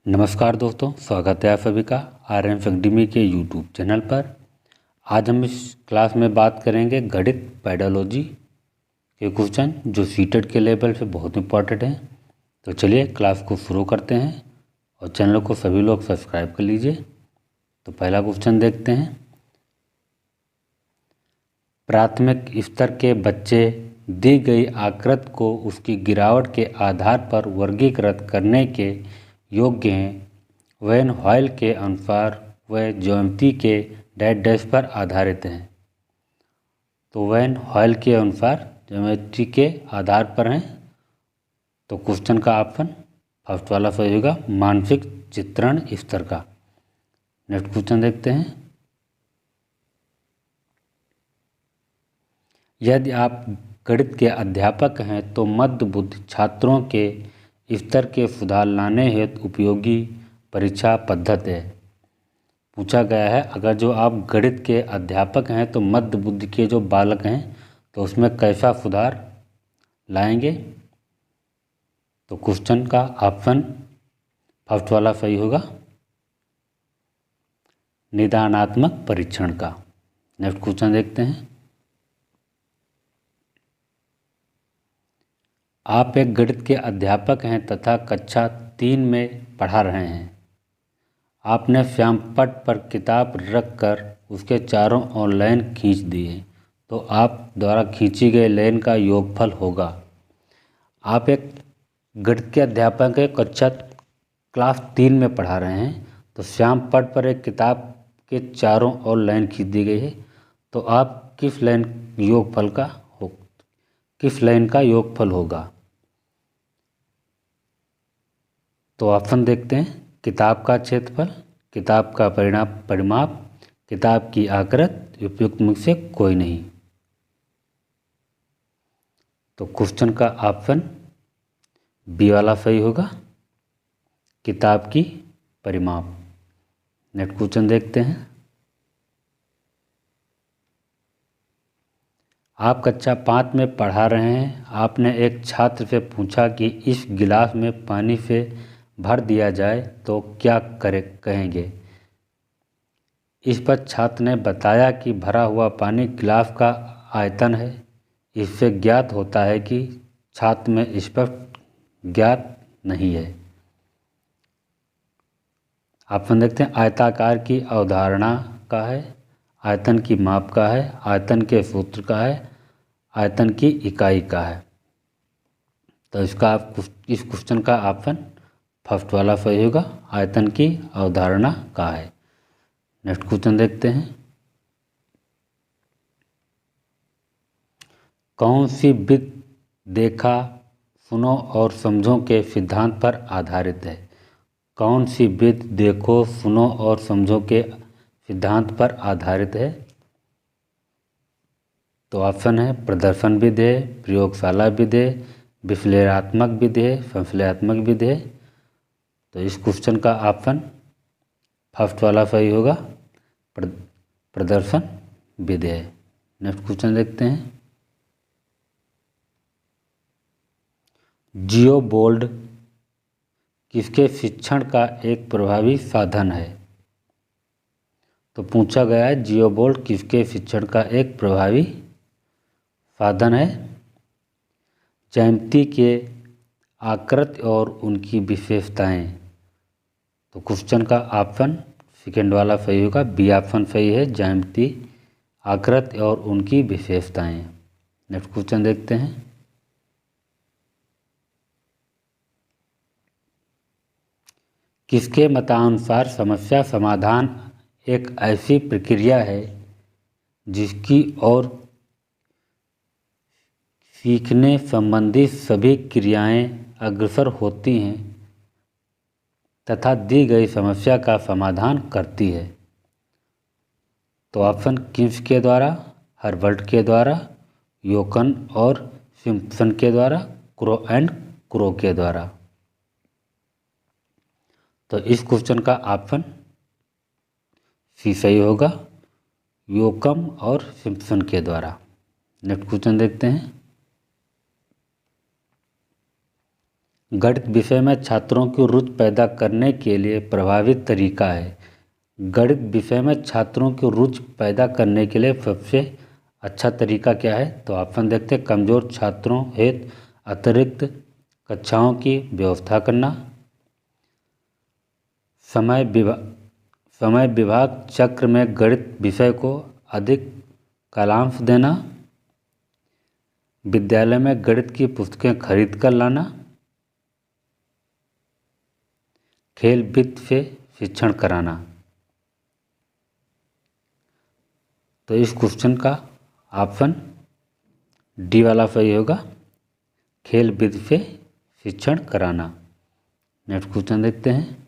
नमस्कार दोस्तों, स्वागत है आप सभी का आर.एम. एकेडमी के यूट्यूब चैनल पर। आज हम इस क्लास में बात करेंगे गणित पेडोलॉजी के क्वेश्चन जो सीटेट के लेवल पे बहुत इंपॉर्टेंट हैं। तो चलिए क्लास को शुरू करते हैं और चैनल को सभी लोग सब्सक्राइब कर लीजिए। तो पहला क्वेश्चन देखते हैं। प्राथमिक स्तर के बच्चे दी गई आकृति को उसकी गिरावट के आधार पर वर्गीकृत करने के योग्य हैं। वैन हॉयल के अनुसार वह ज्यामिति के डैश डैश पर आधारित हैं। तो वैन हॉयल के अनुसार ज्योमेट्री के आधार पर हैं। तो क्वेश्चन का ऑप्शन फर्स्ट वाला सही होगा, मानसिक चित्रण स्तर का। नेक्स्ट क्वेश्चन देखते हैं। यदि आप गणित के अध्यापक हैं तो मध्य बुद्धि छात्रों के स्तर के सुधार लाने हेतु उपयोगी परीक्षा पद्धति है। पूछा गया है, अगर जो आप गणित के अध्यापक हैं तो मध्य बुद्धि के जो बालक हैं तो उसमें कैसा सुधार लाएंगे। तो क्वेश्चन का ऑप्शन फर्स्ट वाला सही होगा, निदानात्मक परीक्षण का। नेक्स्ट क्वेश्चन देखते हैं। आप एक गणित के अध्यापक हैं तथा कक्षा 3 में पढ़ा रहे हैं। आपने श्यामपट्ट पर किताब रख कर उसके चारों ओर लाइन खींच दी है। तो आप द्वारा खींची गई लाइन का योगफल होगा। आप एक गणित के अध्यापक हैं, कक्षा क्लास 3 में पढ़ा रहे हैं। तो श्यामपट्ट पर एक किताब के चारों ओर लाइन खींच दी गई है। तो आप किस लाइन का योगफल होगा। तो ऑप्शन देखते हैं। किताब का क्षेत्रफल, किताब का परिमाप, किताब की आकृति, उपयुक्त में से कोई नहीं। तो क्वेश्चन का ऑप्शन बी वाला सही होगा, किताब की परिमाप। नेक्स्ट क्वेश्चन देखते हैं। आप कक्षा 5 में पढ़ा रहे हैं। आपने एक छात्र से पूछा कि इस गिलास में पानी से भर दिया जाए तो क्या कहेंगे। इस पर छात्र ने बताया कि भरा हुआ पानी गिलास का आयतन है। इससे ज्ञात होता है कि छात्र में स्पष्ट ज्ञात नहीं है। ऑप्शन देखते हैं। आयताकार की अवधारणा का है, आयतन की माप का है, आयतन के सूत्र का है, आयतन की इकाई का है। तो इसका इस क्वेश्चन का ऑप्शन फर्स्ट वाला सही होगा, आयतन की अवधारणा का है। नेक्स्ट क्वेश्चन देखते हैं। कौन सी विधि देखा, सुनो और समझो के सिद्धांत पर आधारित है। कौन सी विधि देखो, सुनो और समझो के सिद्धांत पर आधारित है। तो ऑप्शन है प्रदर्शन विधि है, प्रयोगशाला विधि है, विश्लेषणात्मक विधि है, संश्लेषणात्मक विधि है। तो इस क्वेश्चन का ऑप्शन फर्स्ट वाला सही होगा, प्रदर्शन विधि है। नेक्स्ट क्वेश्चन देखते हैं। जियो बोर्ड किसके शिक्षण का एक प्रभावी साधन है। तो पूछा गया है, जियो बोर्ड किसके शिक्षण का एक प्रभावी साधन है। ज्यामिति के आकृति और उनकी विशेषताएं। तो क्वेश्चन का ऑप्शन सेकेंड वाला सही होगा, बी ऑप्शन सही है, ज्यामिति आकृति और उनकी विशेषताएं। नेक्स्ट क्वेश्चन देखते हैं। किसके मतानुसार समस्या समाधान एक ऐसी प्रक्रिया है जिसकी ओर सीखने संबंधी सभी क्रियाएं अग्रसर होती हैं तथा दी गई समस्या का समाधान करती है। तो ऑप्शन किम्स के द्वारा, हर्बर्ट के द्वारा, योकन और सिम्पसन के द्वारा, क्रो के द्वारा। तो इस क्वेश्चन का ऑप्शन सी सही होगा, योकम और सिम्पसन के द्वारा। नेक्स्ट क्वेश्चन देखते हैं। गणित विषय में छात्रों की रुचि पैदा करने के लिए प्रभावी तरीका है। गणित विषय में छात्रों की रुचि पैदा करने के लिए सबसे अच्छा तरीका क्या है? तो ऑप्शन देखते हैं। कमज़ोर छात्रों हेतु अतिरिक्त कक्षाओं की व्यवस्था करना, समय विभाग चक्र में गणित विषय को अधिक कालांश देना, विद्यालय में गणित की पुस्तकें खरीद कर लाना, खेल वित्त से शिक्षण कराना। तो इस क्वेश्चन का ऑप्शन डी वाला सही होगा, खेल वित्त से शिक्षण कराना। नेक्स्ट क्वेश्चन देखते हैं।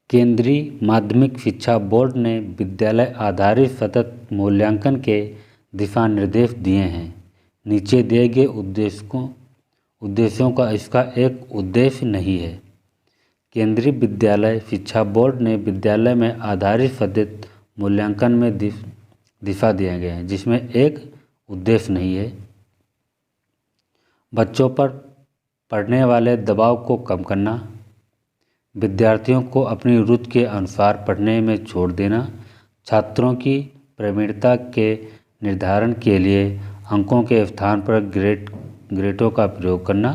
केंद्रीय माध्यमिक शिक्षा बोर्ड ने विद्यालय आधारित सतत मूल्यांकन के दिशा निर्देश दिए हैं। नीचे दिए गए उद्देश्यों का इसका एक उद्देश्य नहीं है। केंद्रीय विद्यालय शिक्षा बोर्ड ने विद्यालय में आधारित सतत मूल्यांकन में दिशा दिए गए हैं, जिसमें एक उद्देश्य नहीं है। बच्चों पर पड़ने वाले दबाव को कम करना, विद्यार्थियों को अपनी रुचि के अनुसार पढ़ने में छोड़ देना, छात्रों की प्रवीणता के निर्धारण के लिए अंकों के स्थान पर ग्रेडों का प्रयोग करना,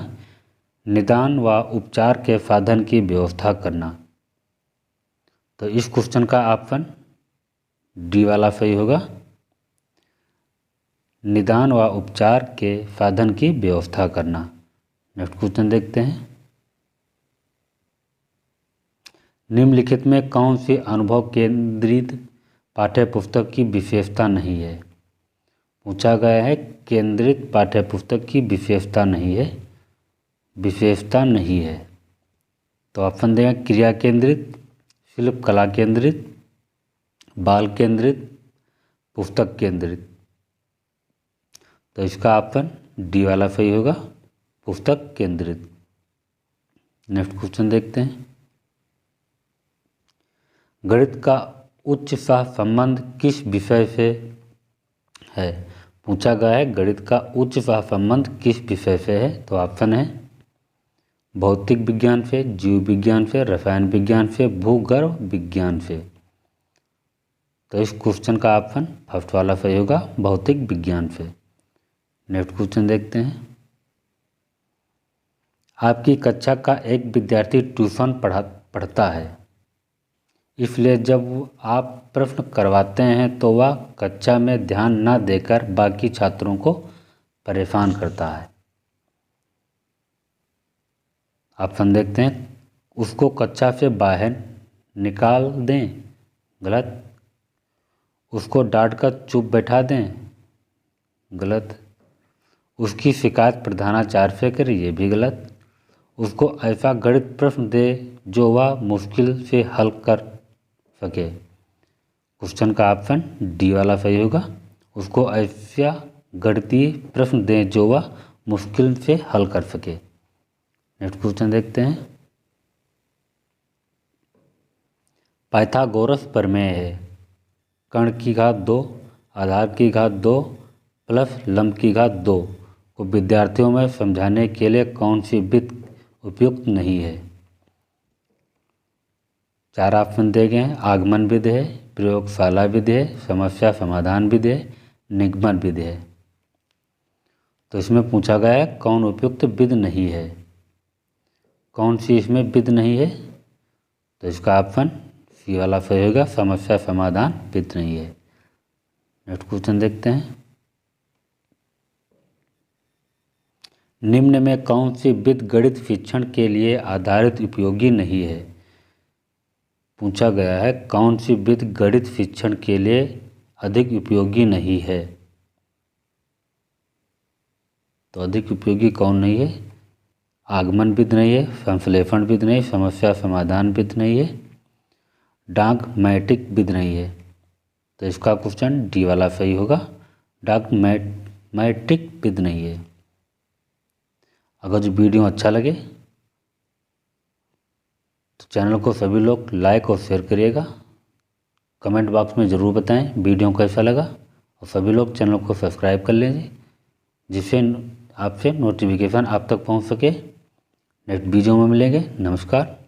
निदान व उपचार के साधन की व्यवस्था करना। तो इस क्वेश्चन का ऑप्शन डी वाला सही होगा, निदान व उपचार के साधन की व्यवस्था करना। नेक्स्ट क्वेश्चन देखते हैं। निम्नलिखित में कौन सी अनुभव केंद्रित पाठ्यपुस्तक की विशेषता नहीं है? पूछा गया है केंद्रित पाठ्यपुस्तक की विशेषता नहीं है, विशेषता नहीं है। तो ऑप्शन देंगे क्रिया केंद्रित, शिल्प कला केंद्रित, बाल केंद्रित, पुस्तक केंद्रित। तो इसका ऑप्शन डी वाला सही होगा, पुस्तक केंद्रित। नेक्स्ट क्वेश्चन देखते हैं। गणित का उच्च सहसंबंध किस विषय से है? पूछा गया है गणित का उच्च सहसंबंध किस विषय से है? तो ऑप्शन है भौतिक विज्ञान से, जीव विज्ञान से, रसायन विज्ञान से, भूगर्भ विज्ञान से। तो इस क्वेश्चन का ऑप्शन फर्स्ट वाला सही होगा, भौतिक विज्ञान से। नेक्स्ट क्वेश्चन देखते हैं। आपकी कक्षा का एक विद्यार्थी ट्यूशन पढ़ता है, इसलिए जब आप प्रश्न करवाते हैं तो वह कक्षा में ध्यान न देकर बाकी छात्रों को परेशान करता है। ऑप्शन देखते हैं। उसको कक्षा से बाहर निकाल दें, गलत। उसको डांटकर चुप बैठा दें, गलत। उसकी शिकायत प्रधानाचार्य से करें, ये भी गलत। उसको ऐसा गणित प्रश्न दे जो वह मुश्किल से हल कर सके। क्वेश्चन का ऑप्शन डी वाला सही होगा, उसको ऐसा गणितीय प्रश्न दें जो वह मुश्किल से हल कर सके। नेक्स्ट क्वेश्चन देखते हैं। पाइथागोरस प्रमेय है कर्ण की घात 2, आधार की घात 2 प्लस लंब की घात 2 को विद्यार्थियों में समझाने के लिए कौन सी विधि उपयुक्त नहीं है? 4 ऑप्शन दिए गए हैं। आगमन विधि है, प्रयोगशाला विधि है, समस्या समाधान विधि है, निगमन विधि है। तो इसमें पूछा गया है कौन उपयुक्त विधि नहीं है, कौन सी इसमें विधि नहीं है? तो इसका ऑप्शन सी वाला सही होगा, समस्या समाधान विधि नहीं है। नेक्स्ट क्वेश्चन देखते हैं। निम्न में कौन सी विधि गणित शिक्षण के लिए आधारित उपयोगी नहीं है? पूछा गया है कौन सी विधि गणित शिक्षण के लिए अधिक उपयोगी नहीं है? तो अधिक उपयोगी कौन नहीं है? आगमन विधि नहीं है, संश्लेषण विधि नहीं, समस्या समाधान विधि नहीं है, डायग्नोस्टिक विधि नहीं है। तो इसका क्वेश्चन डी वाला सही होगा, डायग्नोस्टिक विधि नहीं है। अगर जो वीडियो अच्छा लगे तो चैनल को सभी लोग लाइक और शेयर करिएगा। कमेंट बॉक्स में ज़रूर बताएं वीडियो कैसा लगा, और सभी लोग चैनल को सब्सक्राइब कर लीजिए जिससे आपसे नोटिफिकेशन आप तक पहुंच सके। नेक्स्ट वीडियो में मिलेंगे। नमस्कार।